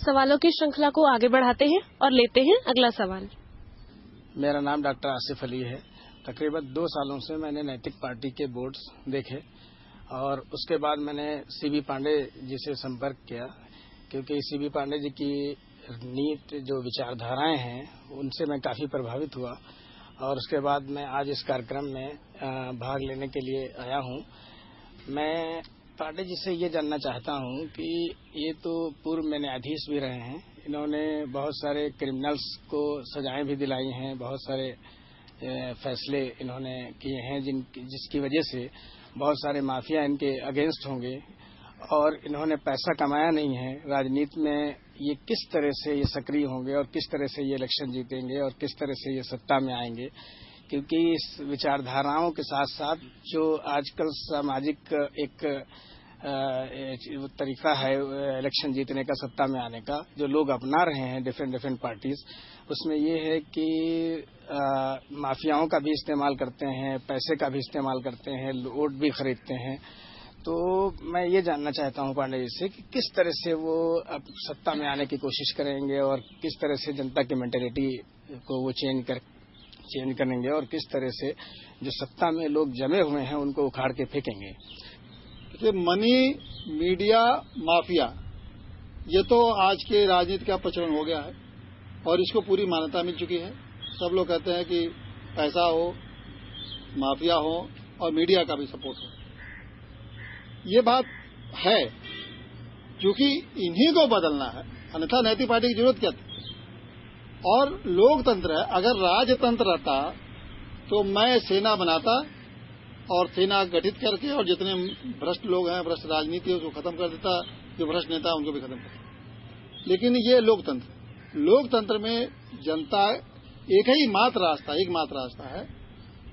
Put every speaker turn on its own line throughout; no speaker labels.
सवालों की श्रृंखला को आगे बढ़ाते हैं और लेते हैं अगला सवाल।
मेरा नाम डॉक्टर आसिफ अली है। तकरीबन 2 सालों से मैंने नैतिक पार्टी के बोर्ड्स देखे और उसके बाद मैंने सीबी पांडे जी से संपर्क किया, क्योंकि सीबी पांडे जी की नीट जो विचारधाराएं हैं उनसे मैं काफी प्रभावित हुआ और उसके बाद मैं आज इस कार्यक्रम में भाग लेने के लिए आया हूं। मैं पांडे जी से ये जानना चाहता हूं कि ये तो पूर्व में न्यायाधीश भी रहे हैं, इन्होंने बहुत सारे क्रिमिनल्स को सजाएं भी दिलाई हैं, बहुत सारे फैसले इन्होंने किए हैं जिसकी वजह से बहुत सारे माफिया इनके अगेंस्ट होंगे और इन्होंने पैसा कमाया नहीं है। राजनीति में ये किस तरह से ये सक्रिय होंगे और किस तरह से ये इलेक्शन जीतेंगे और किस तरह से ये सत्ता में आएंगे, क्योंकि इस विचारधाराओं के साथ साथ जो आजकल सामाजिक एक तरीका है इलेक्शन जीतने का, सत्ता में आने का, जो लोग अपना रहे हैं डिफरेंट पार्टीज, उसमें ये है कि माफियाओं का भी इस्तेमाल करते हैं, पैसे का भी इस्तेमाल करते हैं, वोट भी खरीदते हैं। तो मैं ये जानना चाहता हूं पांडे जी से कि किस तरह से वो अब सत्ता में आने की कोशिश करेंगे और किस तरह से जनता की मेंटेलिटी को वो चेंज करेंगे और किस तरह से जो सत्ता में लोग जमे हुए हैं उनको उखाड़ के फेंकेंगे।
मनी मीडिया माफिया ये तो आज के राजनीति का प्रचलन हो गया है और इसको पूरी मान्यता मिल चुकी है। सब लोग कहते हैं कि पैसा हो, माफिया हो और मीडिया का भी सपोर्ट हो। ये बात है, क्योंकि इन्हीं को बदलना है, अन्यथा नैतिक पार्टी की जरूरत क्या थी। और लोकतंत्र है, अगर राजतंत्र रहता तो मैं सेना बनाता और सेना गठित करके और जितने भ्रष्ट लोग हैं, भ्रष्ट राजनीति है, उसको खत्म कर देता, जो भ्रष्ट नेता है उनको भी खत्म करता। लेकिन ये लोकतंत्र में जनता एक मात्र रास्ता है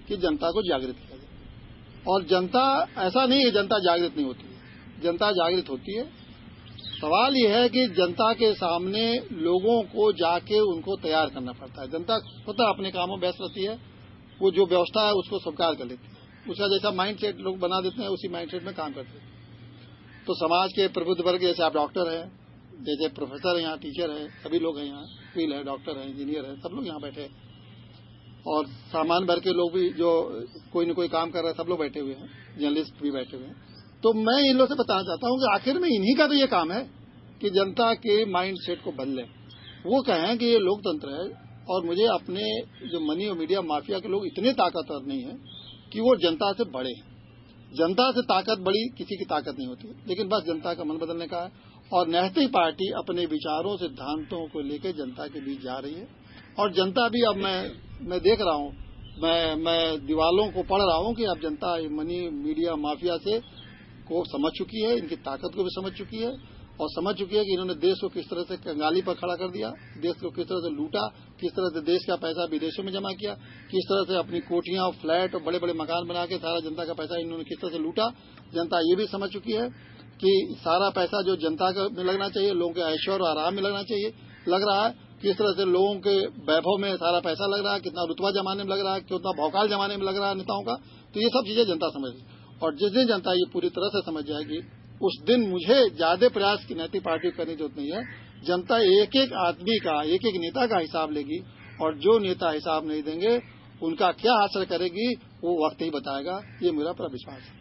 कि जनता को जागृत किया जाए। और जनता ऐसा नहीं है जनता जागृत नहीं होती है, जनता जागृत होती है। सवाल यह है कि जनता के सामने लोगों को जाके उनको तैयार करना पड़ता है। जनता स्वतः अपने कामों में व्यस्त रहती है, वो जो व्यवस्था है उसको स्वीकार कर लेती है, उसका जैसा माइंडसेट लोग बना देते हैं उसी माइंडसेट में काम करते हैं। तो समाज के प्रबुद्ध वर्ग, जैसे आप डॉक्टर हैं, जैसे प्रोफेसर हैं, यहाँ टीचर है, सभी लोग हैं, यहाँ वकील है, डॉक्टर है, इंजीनियर है, सब लोग यहाँ बैठे हैं। और सामान्य वर्ग के लोग भी जो कोई न कोई काम कर रहे हैं, सब लोग बैठे हुए हैं, जर्नलिस्ट भी बैठे हुए हैं। तो मैं इन लोगों से बताना चाहता हूं कि आखिर में इन्हीं का तो ये काम है कि जनता के माइंडसेट को बदलें। वो कहें कि ये लोकतंत्र है और मुझे अपने जो मनी और मीडिया माफिया के लोग इतने ताकतवर नहीं है कि वो जनता से बड़े हैं। जनता से ताकत बड़ी किसी की ताकत नहीं होती, लेकिन बस जनता का मन बदलने का है। और नैतिक पार्टी अपने विचारों सिद्धांतों को लेकर जनता के बीच जा रही है और जनता भी अब मैं देख रहा हूं, मैं दीवालों को पढ़ रहा हूं कि अब जनता मनी मीडिया माफिया से को समझ चुकी है, इनकी ताकत को भी समझ चुकी है और समझ चुकी है कि इन्होंने देश को किस तरह से कंगाली पर खड़ा कर दिया, देश को किस तरह से लूटा, किस तरह से देश का पैसा विदेशों में जमा किया, किस तरह से अपनी कोठियां और फ्लैट और बड़े बड़े मकान बना के सारा जनता का पैसा इन्होंने किस तरह से लूटा। जनता ये भी समझ चुकी है कि सारा पैसा जो जनता में लगना चाहिए, लोगों के ऐश्वर्य और आराम में लगना चाहिए, लग रहा है। किस तरह से लोगों के वैभव में सारा पैसा लग रहा है, कितना रुतबा जमाने में लग रहा है, कितना भौकाल जमाने में लग रहा है नेताओं का। तो ये सब चीजें जनता समझ रही है और जिस दिन जनता ये पूरी तरह से समझ जाएगी उस दिन मुझे ज्यादा प्रयास की नैतिक पार्टी करने की जरूरत नहीं है। जनता एक एक आदमी का, एक एक नेता का हिसाब लेगी और जो नेता हिसाब नहीं देंगे उनका क्या असर करेगी वो वक्त ही बताएगा। ये मेरा पूरा विश्वास है।